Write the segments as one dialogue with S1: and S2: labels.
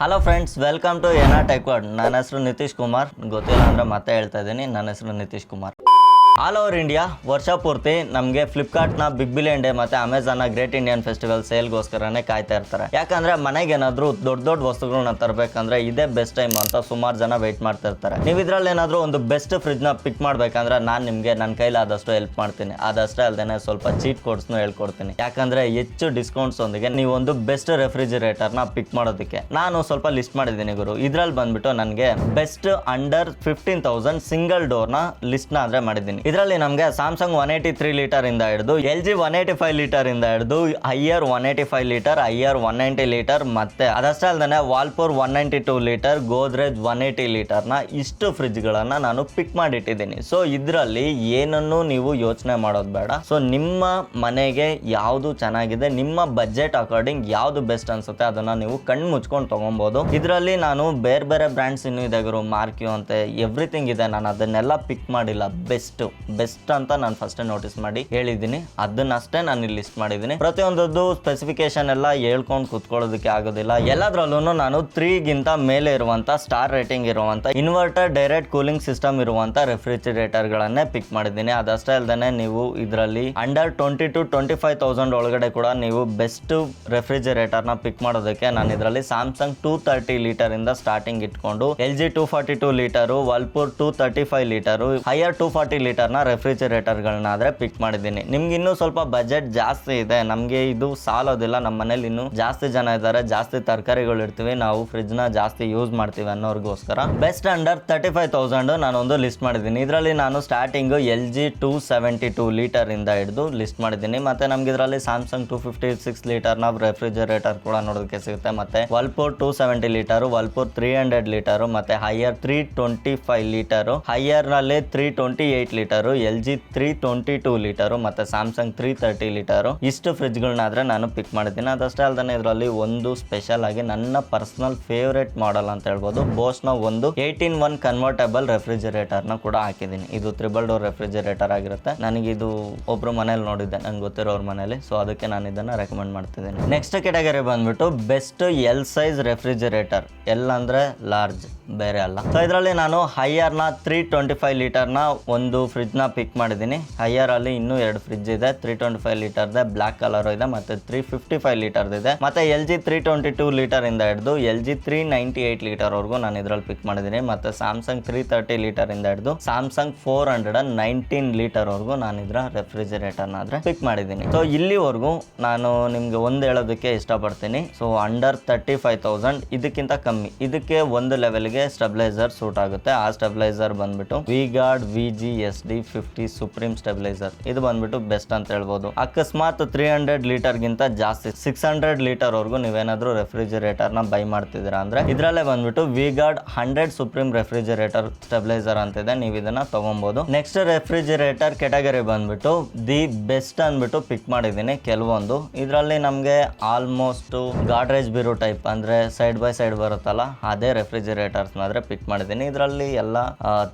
S1: Hello friends, welcome to ಎನಾ ಟೆಕ್ವರ್ಡ್. ನನ್ನ ಹೆಸರು ನಿತೀಶ್ ಕುಮಾರ್. ಗೊತ್ತಿಲ್ಲ ಅಂದರೆ ಮತ್ತೆ ಹೇಳ್ತಾ ಇದ್ದೀನಿ, ನನ್ನ ಹೆಸರು Nitish Kumar. All over India ವರ್ಷ ಪೂರ್ತಿ ನಮಗೆ ಫ್ಲಿಪ್ಕಾರ್ಟ್ನ ಬಿಗ್ ಬಿಲಿಯನ್ ಡೇ ಮತ್ತು ಅಮೆಝಾನ್ನ ಗ್ರೇಟ್ ಇಂಡಿಯನ್ ಫೆಸ್ಟಿವಲ್ ಸೇಲ್ಗೋಸ್ಕರನೇ ಕಾಯ್ತಾ ಇರ್ತಾರೆ. ಯಾಕಂದರೆ ಮನೆಗೆ ಏನಾದರೂ ದೊಡ್ಡ ವಸ್ತುಗಳನ್ನ ತರಬೇಕಂದ್ರೆ ಇದೇ ಬೆಸ್ಟ್ ಟೈಮ್ ಅಂತ ಸುಮಾರು ಜನ ವೆಯ್ಟ್ ಮಾಡ್ತಾ ಇರ್ತಾರೆ. ನೀವು ಇದರಲ್ಲಿ ಏನಾದರೂ ಒಂದು ಬೆಸ್ಟ್ ಫ್ರಿಜ್ನ ಪಿಕ್ ಮಾಡಬೇಕಂದ್ರೆ ನಾನು ನಿಮಗೆ ನನ್ನ ಕೈಲಾದಷ್ಟು ಹೆಲ್ಪ್ ಮಾಡ್ತೀನಿ. ಅದಷ್ಟೇ ಅಲ್ಲದೆ ಸ್ವಲ್ಪ ಚೀಟ್ ಕೋಡ್ಸ್ನು ಹೇಳ್ಕೊಡ್ತೀನಿ. ಯಾಕಂದರೆ ಹೆಚ್ಚು ಡಿಸ್ಕೌಂಟ್ಸ್ ಒಂದಿಗೆ ನೀವು ಒಂದು ಬೆಸ್ಟ್ ರೆಫ್ರಿಜಿರೇಟರ್ನ ಪಿಕ್ ಮಾಡೋದಕ್ಕೆ ನಾನು ಸ್ವಲ್ಪ ಲಿಸ್ಟ್ ಮಾಡಿದ್ದೀನಿ ಗುರು. ಇದರಲ್ಲಿ ಬಂದ್ಬಿಟ್ಟು ನನಗೆ ಬೆಸ್ಟ್ ಅಂಡರ್ 15,000 ಸಿಂಗಲ್ ಡೋರ್ನ ಲಿಸ್ಟ್ನ ಅಂದರೆ ಮಾಡಿದ್ದೀನಿ. ಇದರಲ್ಲಿ ನಮಗೆ ಸ್ಯಾಮ್ಸಂಗ್ 183 ಲೀಟರ್ ಇಂದ ಹಿಡಿದು LG 185 ಲೀಟರ್ ಇಂದ ಹಿಡಿದು ಹೈಯರ್ 185 ಲೀಟರ್, ಹೈಯರ್ 190 ಲೀಟರ್ ಮತ್ತೆ ಅದಷ್ಟೇ ಅಲ್ಲದೆ ವಾಲ್ಪೂರ್ 192 ಲೀಟರ್, ಗೋದ್ರೇಜ್ 180 ಲೀಟರ್ನ ಇಷ್ಟು ಫ್ರಿಜ್ಗಳನ್ನ ನಾನು ಪಿಕ್ ಮಾಡಿಟ್ಟಿದ್ದೀನಿ. ಸೊ ಇದರಲ್ಲಿ ಏನನ್ನು ನೀವು ಯೋಚನೆ ಮಾಡೋದು ಬೇಡ. ಸೊ ನಿಮ್ಮ ಮನೆಗೆ ಯಾವುದು ಚೆನ್ನಾಗಿದೆ, ನಿಮ್ಮ ಬಜೆಟ್ ಅಕಾರ್ಡಿಂಗ್ ಯಾವುದು ಬೆಸ್ಟ್ ಅನ್ಸುತ್ತೆ ಅದನ್ನ ನೀವು ಕಣ್ಣು ಮುಚ್ಕೊಂಡು ತಗೊಬಹುದು. ಇದರಲ್ಲಿ ನಾನು ಬೇರೆ ಬೇರೆ ಬ್ರ್ಯಾಂಡ್ಸ್ ಇನ್ನೂ ಇದೆ ಗುರು, ಮಾರ್ಕ್ಯೂ ಅಂತೆ ಎವ್ರಿಥಿಂಗ್ ಇದೆ. ನಾನು ಅದನ್ನೆಲ್ಲ ಪಿಕ್ ಮಾಡಿಲ್ಲ. ಬೆಸ್ಟ್ ಅಂತ ನಾನು ಫಸ್ಟ್ ನೋಟಿಸ್ ಮಾಡಿ ಹೇಳಿದ್ದೀನಿ, ಅದನ್ನಷ್ಟೇ ನಾನು ಇಲ್ಲಿ ಲಿಸ್ಟ್ ಮಾಡಿದ್ದೀನಿ. ಪ್ರತಿಯೊಂದದ್ದು ಸ್ಪೆಸಿಫಿಕೇಶನ್ ಎಲ್ಲ ಹೇಳ್ಕೊಂಡು ಕುತ್ಕೊಳ್ಳೋದಕ್ಕೆ ಆಗೋದಿಲ್ಲ. ಎಲ್ಲದರಲ್ಲೂ ನಾನು 3ಗಿಂತ ಮೇಲೆ ಇರುವಂತ ಸ್ಟಾರ್ ರೇಟಿಂಗ್ ಇರುವಂತ ಇನ್ವರ್ಟರ್ ಡೈರೆಕ್ಟ್ ಕೂಲಿಂಗ್ ಸಿಸ್ಟಮ್ ಇರುವಂತ ರೆಫ್ರಿಜಿರೇಟರ್ ಗಳನ್ನೇ ಪಿಕ್ ಮಾಡಿದ್ದೀನಿ. ಅದಷ್ಟೇ ಅಲ್ಲದೆ ನೀವು ಇದರಲ್ಲಿ ಅಂಡರ್ 20 to 25,000 ಒಳಗಡೆ ಕೂಡ ನೀವು ಬೆಸ್ಟ್ ರೆಫ್ರಿಜಿರೇಟರ್ ನ ಪಿಕ್ ಮಾಡೋದಕ್ಕೆ ನಾನು ಇದರಲ್ಲಿ ಸ್ಯಾಮ್ಸಂಗ್ 230 ಲೀಟರ್ ಇಂದ ಸ್ಟಾರ್ಟಿಂಗ್ ಇಟ್ಕೊಂಡು LG 242 ಲೀಟರ್, ವರ್ಲ್ಪೂರ್ 235 ಲೀಟರ್, ಹೈಯರ್ 240 ಲೀಟರ್ನ ರೆಫ್ರಿಜಿರೇಟರ್ಗಳನ್ನ ಆದರೆ ಪಿಕ್ ಮಾಡಿದ್ದೀನಿ. ನಿಮ್ಗೆ ಇನ್ನೂ ಸ್ವಲ್ಪ ಬಜೆಟ್ ಜಾಸ್ತಿ ಇದೆ, ನಮಗೆ ಇದು ಸಾಲೋದಿಲ್ಲ, ನಮ್ಮ ಮನೇಲಿ ಇನ್ನೂ ಜಾಸ್ತಿ ಜನ ಇದ್ದಾರೆ, ಜಾಸ್ತಿ ತರಕಾರಿಗಳು ಇರ್ತೀವಿ, ನಾವು ಫ್ರಿಜ್ನ ಜಾಸ್ತಿ ಯೂಸ್ ಮಾಡ್ತೀವಿ ಅನ್ನೋರ್ಗೋಸ್ಕರ ಬೆಸ್ಟ್ ಅಂಡರ್ 35,000 ನಾನೊಂದು ಲಿಸ್ಟ್ ಮಾಡಿದ್ದೀನಿ. ಇದರಲ್ಲಿ ನಾನು ಸ್ಟಾರ್ಟಿಂಗು LG 272 ಲೀಟರ್ ಇಂದ ಹಿಡಿದು ಲಿಸ್ಟ್ ಮಾಡಿದ್ದೀನಿ. ಮತ್ತೆ ನಮ್ಗೆ ಇದರಲ್ಲಿ ಸ್ಯಾಮ್ಸಂಗ್ 256 ಲೀಟರ್ನ ರೆಫ್ರಿಜಿರೇಟರ್ ಕೂಡ ನೋಡೋದಕ್ಕೆ ಸಿಗುತ್ತೆ. ಮತ್ತೆ ವರ್ಲ್ಪೂರ್ 270 ಲೀಟರು, ವರ್ಲ್ಪೂರ್ 300 ಲೀಟರು, ಮತ್ತೆ ಹೈಯರ್ 325 ಲೀಟರು, ಹೈಯರ್ ನಲ್ಲಿ 328 ಲೀಟರು, LG 322 ಲೀಟರು, ಮತ್ತೆ ಸ್ಯಾಮ್ಸಂಗ್ 330 ಲೀಟರು ಇಷ್ಟು ಫ್ರಿಜ್ಗಳನ್ನಾದ್ರೆ ನಾನು ಪಿಕ್ ಮಾಡಿದ್ದೀನಿ. ಅದಷ್ಟೇ ಅಲ್ಲದೆ ಇದರಲ್ಲಿ ಒಂದು ಸ್ಪೆಷಲ್ ಆಗಿ ನನ್ನ ಪರ್ಸನಲ್ ಫೇವ್ರೇಟ್ ಮಾಡೆಲ್ ಅಂತ ಹೇಳ್ಬೋದು, ಬೋಸ್ನ ಒಂದು 18-1 ಕನ್ವರ್ಟಬಲ್ ರೆಫ್ರಿಜಿರೇಟರ್ ನ ಕೂಡ ಹಾಕಿದ್ದೀನಿ. ಇದು 3 ಡೋರ್ ರೆಫ್ರಿಜಿರೇಟರ್ ಆಗಿರುತ್ತೆ. ನನಗೆ ಇದು ಒಬ್ರು ಮನೇಲಿ ನೋಡಿದ್ದೆ, ನಂಗೆ ಗೊತ್ತಿರೋರ ಮನೇಲಿ, ಸೊ ಅದಕ್ಕೆ ನಾನು ಇದನ್ನ ರೆಕಮೆಂಡ್ ಮಾಡ್ತಿದ್ದೀನಿ. ನೆಕ್ಸ್ಟ್ ಕೆಟಗರಿ ಬಂದ್ಬಿಟ್ಟು best L size refrigerator. L ಅಂದ್ರೆ ಲಾರ್ಜ್, ಬೇರೆ ಅಲ್ಲ. ಸೊ ಇದರಲ್ಲಿ ನಾನು ಹೈಯರ್ ನ 325 ಲೀಟರ್ ನ ಒಂದು ಫ್ರಿಜ್ ನ ಪಿಕ್ ಮಾಡಿದ್ದೀನಿ. ಹೈಯರ್ ಅಲ್ಲಿ ಇನ್ನೂ 2 ಫ್ರಿಜ್ ಇದೆ, 325 ಲೀಟರ್ ಬ್ಲಾಕ್ ಕಲರ್ ಇದೆ, ಮತ್ತೆ 355 ಲೀಟರ್ ಇದೆ. ಮತ್ತೆ LG 322 ಲೀಟರ್ ಇಂದ ಹಿಡಿದು LG 398 ಲೀಟರ್ ವರೆಗೂ ನಾನು ಇದರಲ್ಲಿ ಪಿಕ್ ಮಾಡಿದ್ದೀನಿ. ಮತ್ತೆ ಸ್ಯಾಮ್ಸಂಗ್ 330 ಲೀಟರ್ ಇಂದ ಹಿಡಿದು ಸ್ಯಾಮ್ಸಂಗ್ 419 ಲೀಟರ್ ವರೆಗೂ ನಾನು ಇದರ ರೆಫ್ರಿಜಿರೇಟರ್ ಆದ್ರೆ ಪಿಕ್ ಮಾಡಿದ್ದೀನಿ. ಸೊ ಇಲ್ಲಿವರೆಗೂ ನಾನು ನಿಮ್ಗೆ ಒಂದು ಹೇಳೋದಕ್ಕೆ ಇಷ್ಟಪಡ್ತೀನಿ. ಸೊ ಅಂಡರ್ 35,000 ಇದಕ್ಕಿಂತ ಕಮ್ಮಿ, ಇದಕ್ಕೆ ಒಂದು ಲೆವೆಲ್ಗೆ ಸ್ಟೆಬಿಲೈಸರ್ ಸೂಟ್ ಆಗುತ್ತೆ. ಆ ಸ್ಟೆಬಿಲೈಸರ್ ಬಂದ್ಬಿಟ್ಟು ವಿಗಾರ್ಡ್ VGSD 50 ಸುಪ್ರೀಂ ಸ್ಟೆಬಿಲೈಸರ್. ಇದು ಬಂದ್ಬಿಟ್ಟು ಬೆಸ್ಟ್ ಅಂತ ಹೇಳ್ಬೋದು. ಅಕಸ್ಮಾತ್ 300 ಲೀಟರ್ ಗಿಂತ ಜಾಸ್ತಿ 600 ಲೀಟರ್ ವರೆಗೂ ನೀವೇನಾದ್ರೂ ರೆಫ್ರಿಜಿರೇಟರ್ ನ ಬೈ ಮಾಡ್ತಿದ್ದೀರಾ ಅಂದ್ರೆ ಇದರಲ್ಲೇ ಬಂದ್ಬಿಟ್ಟು ವಿಗಾರ್ಡ್ 100 ಸುಪ್ರೀಂ ರೆಫ್ರಿಜಿರೇಟರ್ ಸ್ಟೆಬಿಲೈಸರ್ ಅಂತಿದೆ, ನೀವು ಇದನ್ನ ತಗೊಬಹುದು. ನೆಕ್ಸ್ಟ್ ರೆಫ್ರಿಜಿರೇಟರ್ ಕೆಟಗರಿ ಬಂದ್ಬಿಟ್ಟು ದಿ ಬೆಸ್ಟ್ ಅಂದ್ಬಿಟ್ಟು ಪಿಕ್ ಮಾಡಿದ್ದೀನಿ ಕೆಲವೊಂದು. ಇದರಲ್ಲಿ ನಮಗೆ ಆಲ್ಮೋಸ್ಟ್ ಗಾಡ್ರೇಜ್ ಬಿರೋ ಟೈಪ್ ಅಂದ್ರೆ ಸೈಡ್ ಬೈ ಸೈಡ್ ಬರುತ್ತಲ್ಲ, ಅದೇ ರೆಫ್ರಿಜಿರೇಟರ್ಸ್ ಆದ್ರೆ ಪಿಕ್ ಮಾಡಿದ್ದೀನಿ. ಇದರಲ್ಲಿ ಎಲ್ಲ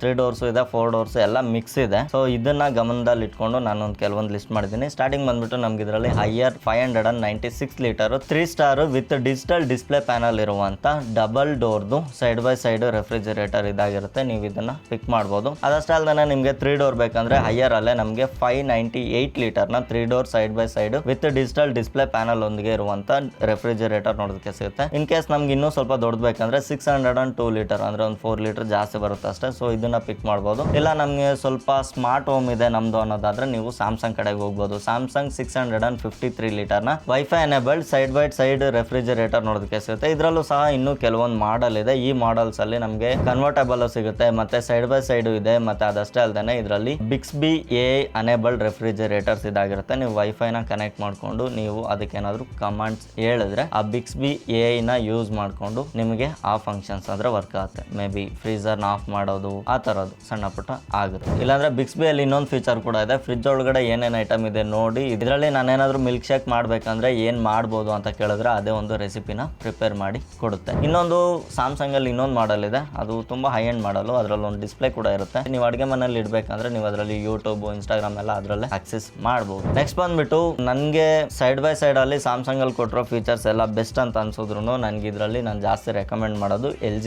S1: 3 ಡೋರ್ಸ್ ಇದೆ, 4 ಡೋರ್ಸ್ ಎಲ್ಲ ಮಿಕ್ಸ್ ಇದೆ. ಸೊ ಇದನ್ನ ಗಮನದಲ್ಲಿ ಇಟ್ಕೊಂಡು ನಾನು ಕೆಲವೊಂದು ಲಿಸ್ಟ್ ಮಾಡಿದ್ದೀನಿ. ಸ್ಟಾರ್ಟಿಂಗ್ ಬಂದ್ಬಿಟ್ಟು ನಮ್ಗೆ ಇದರಲ್ಲಿ Haier 596 litre 3 star with digital display panel ಇರುವಂತ ಡಬಲ್ ಡೋರ್ದು ಸೈಡ್ ಬೈ ಸೈಡ್ ರೆಫ್ರಿಜಿರೇಟರ್ ಇದಾಗಿರುತ್ತೆ, ನೀವು ಇದನ್ನ ಪಿಕ್ ಮಾಡಬಹುದು. ಅದಷ್ಟೇ ಅಲ್ಲದೆ ನಿಮಗೆ 3 ಡೋರ್ ಬೇಕಂದ್ರೆ ಹೈಯರ್ ಅಲ್ಲೇ ನಮಗೆ 598 ಲೀಟರ್ ನ 3 door side by side with digital display panel ಒಂದಿಗೆ ಇರುವಂತ ರೆಫ್ರಿಜಿರೇಟರ್ ನೋಡೋದಕ್ಕೆ ಸಿಗುತ್ತೆ. ಇನ್ ಕೇಸ್ ನಮ್ಗೆ ಇನ್ನೂ ಸ್ವಲ್ಪ ದೊಡ್ಡದು ಬೇಕಂದ್ರೆ 602 ಲೀಟರ್ ಅಂದ್ರೆ ಒಂದು 4 ಲೀಟರ್ ಜಾಸ್ತಿ ಬರುತ್ತೆ ಅಷ್ಟೇ. ಸೊ ಇದನ್ನ ಪಿಕ್ ಮಾಡಬಹುದು. ಇಲ್ಲ ನಮಗೆ ಸ್ವಲ್ಪ ಸ್ಮಾರ್ಟ್ ಹೋಮ್ ಇದೆ ನಮ್ದು ಅನ್ನೋದಾದ್ರೆ ನೀವು ಸ್ಯಾಮ್ಸಂಗ್ ಕಡೆಗೆ ಹೋಗ್ಬೋದು. ಸ್ಯಾಮ್ಸಂಗ್ 653 ಲೀಟರ್ ನ wifi enabled side by side refrigerator ನೋಡೋದಕ್ಕೆ ಸಿಗುತ್ತೆ. ಇದರಲ್ಲೂ ಸಹ ಇನ್ನೂ ಕೆಲವೊಂದು ಮಾಡೆಲ್ ಇದೆ. ಈ ಮಾಡೆಲ್ಸ್ ಅಲ್ಲಿ ನಮಗೆ ಕನ್ವರ್ಟಬಲ್ ಸಿಗುತ್ತೆ, ಮತ್ತೆ ಸೈಡ್ ಬೈ ಸೈಡ್ ಇದೆ. ಮತ್ತೆ ಅದಷ್ಟೇ ಅಲ್ಲದೆ ಇದರಲ್ಲಿ ಬಿಕ್ಸ್ಬಿ AI ಅನೇಬಲ್ಡ್ ರೆಫ್ರಿಜಿರೇಟರ್ಸ್ ಇದಾಗಿರುತ್ತೆ. ನೀವು ವೈಫೈ ನ ಕನೆಕ್ಟ್ ಮಾಡ್ಕೊಂಡು ನೀವು ಅದಕ್ಕೇನಾದ್ರೂ ಕಮಾಂಡ್ಸ್ ಹೇಳಿದ್ರೆ ಆ ಬಿಕ್ಸ್ಬಿ AI ನ ಯೂಸ್ ಮಾಡ್ಕೊಂಡು ನಿಮಗೆ ಆ ಫಂಕ್ಷನ್ಸ್ ಅಂದ್ರೆ ವರ್ಕ್ ಆಗುತ್ತೆ. ಮೇ ಬಿ ಫ್ರೀಸರ್ ಆಫ್ ಮಾಡೋದು ಆ ತರದ್ದು ಸಣ್ಣ ಪುಟ್ಟ ಆಗುತ್ತೆ. ಇಲ್ಲಾಂದ್ರೆ ಯಾಕಂದರೆ ಬಿಕ್ಸ್ಬಿಯಲ್ಲಿ ಇನ್ನೊಂದು ಫೀಚರ್ ಕೂಡ ಇದೆ, ಫ್ರಿಜ್ ಒಳಗಡೆ ಏನೇನು ಐಟಮ್ ಇದೆ ನೋಡಿ. ಇದರಲ್ಲಿ ನಾನೇನಾದರೂ ಮಿಲ್ಕ್ ಶೇಕ್ ಮಾಡಬೇಕಂದ್ರೆ ಏನು ಮಾಡ್ಬೋದು ಅಂತ ಕೇಳಿದ್ರೆ ಅದೇ ಒಂದು ರೆಸಿಪಿನ ಪ್ರಿಪೇರ್ ಮಾಡಿ ಕೊಡುತ್ತೆ. ಇನ್ನೊಂದು ಸ್ಯಾಮ್ಸಂಗಲ್ಲಿ ಇನ್ನೊಂದು ಮಾಡಲ್ ಇದೆ, ಅದು ತುಂಬ ಹೈ ಎಂಡ್ ಮಾಡಲು, ಅದರಲ್ಲಿ ಒಂದು ಡಿಸ್ಪ್ಲೇ ಕೂಡ ಇರುತ್ತೆ. ನೀವು ಅಡುಗೆ ಮನೆಯಲ್ಲಿ ಇಡಬೇಕಂದ್ರೆ ನೀವು ಅದರಲ್ಲಿ ಯೂಟ್ಯೂಬ್, ಇನ್ಸ್ಟಾಗ್ರಾಮ್ ಎಲ್ಲ ಅದರಲ್ಲೇ ಆಕ್ಸೆಸ್ ಮಾಡ್ಬೋದು. ನೆಕ್ಸ್ಟ್ ಬಂದ್ಬಿಟ್ಟು ನನಗೆ ಸೈಡ್ ಬೈ ಸೈಡ್ ಅಲ್ಲಿ ಸ್ಯಾಮ್ಸಂಗ್ ಅಲ್ಲಿ ಕೊಟ್ಟಿರೋ ಫೀಚರ್ಸ್ ಎಲ್ಲ ಬೆಸ್ಟ್ ಅಂತ ಅನ್ಸಿದ್ರು ನನಗೆ ಇದರಲ್ಲಿ ನಾನು ಜಾಸ್ತಿ ರೆಕಮೆಂಡ್ ಮಾಡೋದು ಎಲ್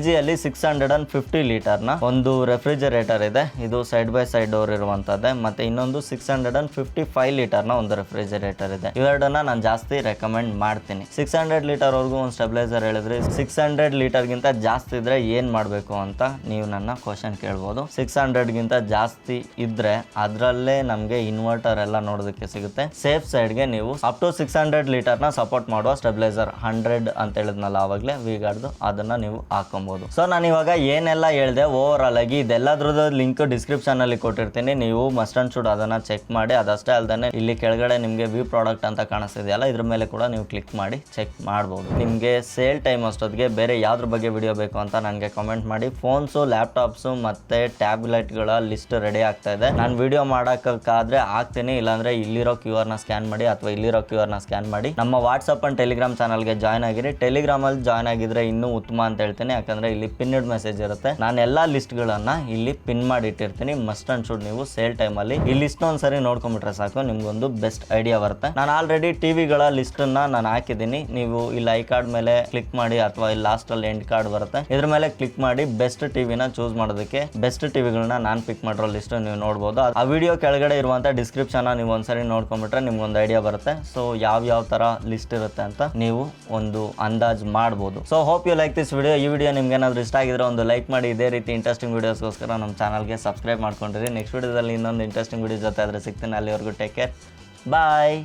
S1: ಜಿಯಲ್ಲಿ 650 ಲೀಟರ್ನ ಒಂದು ರೆಫ್ರಿಜರೇಟರ್ ಇದೆ. ಇದು ಸೈಡ್ ಬೈ ಸೈಡ್ ಡೋರ್ ಇರುವಂತದ್ದೇ. ಮತ್ತೆ ಇನ್ನೊಂದು 655 ಲೀಟರ್ನ ಒಂದು ರೆಫ್ರಿಜರೇಟರ್ ಇದೆ. ಇವೆರಡನ್ನ ನಾನು ಜಾಸ್ತಿ ರೆಕಮೆಂಡ್ ಮಾಡ್ತೀನಿ. 600 ಲೀಟರ್ ವರೆಗೂ ಒಂದು ಸ್ಟೆಬಿಲೈಸರ್ ಹೇಳಿದ್ರಿ. 600 ಲೀಟರ್ಗಿಂತ ಜಾಸ್ತಿ ಇದ್ರೆ ಏನ್ ಮಾಡಬೇಕು ಅಂತ ನೀವು ನನ್ನ ಕ್ವಶನ್ ಕೇಳ್ಬೋದು. 600 ಗಿಂತ ಜಾಸ್ತಿ ಇದ್ರೆ ಅದರಲ್ಲೇ ನಮಗೆ ಇನ್ವರ್ಟರ್ ಎಲ್ಲ ನೋಡೋದಕ್ಕೆ ಸಿಗುತ್ತೆ. ಸೇಫ್ ಸೈಡ್ಗೆ ನೀವು ಅಪ್ ಟು 600 ಲೀಟರ್ನ ಸಪೋರ್ಟ್ ಮಾಡುವ ಸ್ಟೆಬಿಲೈಸರ್ 100 ಅಂತ ಹೇಳಿದ್ನಲ್ಲ ಆವಾಗಲೇ ವಿಗಾರ್ಡ್ದು, ಅದನ್ನ ನೀವು ಹಾಕೊಬಹುದು. ಸೊ ನಾನು ಇವಾಗ ಏನೆಲ್ಲ ಹೇಳಿದೆ ಓವರ್ ಆಲ್ ಆಗಿ ಇದೆಲ್ಲದ್ರದ್ದು ಲಿಂಕ್ ಡಿಸ್ಕ್ರಿಪ್ಷನ್ ಅಲ್ಲಿ ಕೊಟ್ಟಿರ್ತೀನಿ. ನೀವು ಮಸ್ಟ್ ಅಂಡ್ ಶುಡ್ ಅದನ್ನ ಚೆಕ್ ಮಾಡಿ. ಅದಷ್ಟೇ ಅಲ್ಲದೆ ಇಲ್ಲಿ ಕೆಳಗಡೆ ನಿಮಗೆ ವ್ಯೂ ಪ್ರಾಡಕ್ಟ್ ಅಂತ ಕಾಣಿಸ್ತಿದೆಯಲ್ಲ, ಇದ್ರ ಮೇಲೆ ಕೂಡ ನೀವು ಕ್ಲಿಕ್ ಮಾಡಿ ಚೆಕ್ ಮಾಡ್ಬೋದು. ನಿಮಗೆ ಸೇಲ್ ಟೈಮ್ ಅಷ್ಟೊತ್ತಿಗೆ ಬೇರೆ ಯಾವ್ದ್ರ ಬಗ್ಗೆ ವಿಡಿಯೋ ಬೇಕು ಅಂತ ನನಗೆ ಕಾಮೆಂಟ್ ಮಾಡಿ. ಫೋನ್ಸು, ಲ್ಯಾಪ್ಟಾಪ್ಸು ಮತ್ತೆ ಟ್ಯಾಬ್ಲೆಟ್ಗಳ ಲಿಸ್ಟ್ ರೆಡಿ ಆಗ್ತಾ ಇದೆ. ನಾನು ವಿಡಿಯೋ ಮಾಡೋಕ್ಕಾದ್ರೆ ಆಗ್ತೀನಿ, ಇಲ್ಲಾಂದ್ರೆ ಇಲ್ಲಿರೋ QR ನ ಸ್ಕ್ಯಾನ್ ಮಾಡಿ ಅಥವಾ ಇಲ್ಲಿರೋ QR ನ ಸ್ಕ್ಯಾನ್ ಮಾಡಿ ನಮ್ಮ ವಾಟ್ಸಪ್ ಅಂಡ್ ಟೆಲಿಗ್ರಾಮ್ ಚಾನಲ್ಗೆ ಜಾಯ್ನ್ ಆಗಿರಿ. ಟೆಲಿಗ್ರಾಮ್ ಅಲ್ಲಿ ಜಾಯ್ನ್ ಆಗಿದ್ರೆ ಇನ್ನೂ ಉತ್ತಮ ಅಂತ ಹೇಳ್ತೀನಿ, ಯಾಕಂದ್ರೆ ಇಲ್ಲಿ ಪಿನ್ಡ್ ಮೆಸೇಜ್ ಇರುತ್ತೆ. ನಾನು ಎಲ್ಲಾ ಲಿಸ್ಟ್ ಗಳನ್ನ ಇಲ್ಲಿ ಪಿನ್ ಮಾಡಿ ಇಟ್ಟಿರ್ತೀನಿ. ಮಸ್ಟ್ ಅಂಡ್ ಶುಡ್ ನೀವು ಸೇಲ್ ಟೈಮ್ ಅಲ್ಲಿ ಈ ಲಿಸ್ಟ್ ಒಂದ್ಸರಿ ನೋಡ್ಕೊಂಡ್ಬಿಟ್ರೆ ಸಾಕು, ನಿಮ್ಗೊಂದು ಬೆಸ್ಟ್ ಐಡಿಯಾ ಬರುತ್ತೆ. ನಾನು ಆಲ್ರೆಡಿ ಟಿವಿಗಳ ಲಿಸ್ಟ್ ನಾನು ಹಾಕಿದ್ದೀನಿ. ನೀವು ಇಲ್ಲಿ ಐ ಕಾರ್ಡ್ ಮೇಲೆ ಕ್ಲಿಕ್ ಮಾಡಿ ಅಥವಾ ಇಲ್ಲಿ ಲಾಸ್ಟ್ ಅಲ್ಲಿ ಎಂಡ್ ಕಾರ್ಡ್ ಬರುತ್ತೆ, ಇದ್ರ ಮೇಲೆ ಕ್ಲಿಕ್ ಮಾಡಿ ಬೆಸ್ಟ್ ಟಿವಿನ ಚೂಸ್ ಮಾಡೋದಕ್ಕೆ ಬೆಸ್ಟ್ ಟಿವಿಗಳನ್ನ ನಾನು ಪಿಕ್ ಮಾಡಿರೋ ಲಿಸ್ಟ್ ನೀವು ನೋಡ್ಬೋದು. ಆ ವಿಡಿಯೋ ಕೆಳಗಡೆ ಇರುವಂತ ಡಿಸ್ಕ್ರಿಪ್ಷನ್ ನೀವು ಒಂದ್ಸರಿ ನೋಡ್ಕೊಂಡ್ಬಿಟ್ರೆ ನಿಮ್ಗೊಂದು ಐಡಿಯಾ ಬರುತ್ತೆ. ಸೊ ಯಾವ ತರ ಲಿಸ್ಟ್ ಇರುತ್ತೆ ಅಂತ ನೀವು ಒಂದು ಅಂದಾಜ್ ಮಾಡ್ಬೋದು. So hope you like this video. ಈ ವಿಡಿಯೋ ನಿಮ್ಗೆ ಏನಾದ್ರು ಇಷ್ಟ ಆಗಿದ್ರೆ ಒಂದು ಲೈಕ್ ಮಾಡಿ. ಇದೇ ರೀತಿ ಇಂಟ್ರೆಸ್ಟಿಂಗ್ ವಿಡಿಯೋಸ್ಗೋಸ್ಕರ ನಮ್ಮ ಚಾನಲ್ಗೆ ಸಬ್ಸ್ಕ್ರೈಬ್ ಮಾಡ್ಕೊಂಡಿರಿ. ನೆಕ್ಸ್ಟ್ ವಿಡಿಯೋದಲ್ಲಿ ಇನ್ನೊಂದು ಇಂಟ್ರೆಸ್ಟಿಂಗ್ ವಿಡಿಯೋ ಜೊತೆ ಆದ್ರೆ ಸಿಗ್ತೀನಿ. ಅಲ್ಲಿವರೆಗೂ ಟೇಕ್ ಕೇರ್, ಬಾಯ್.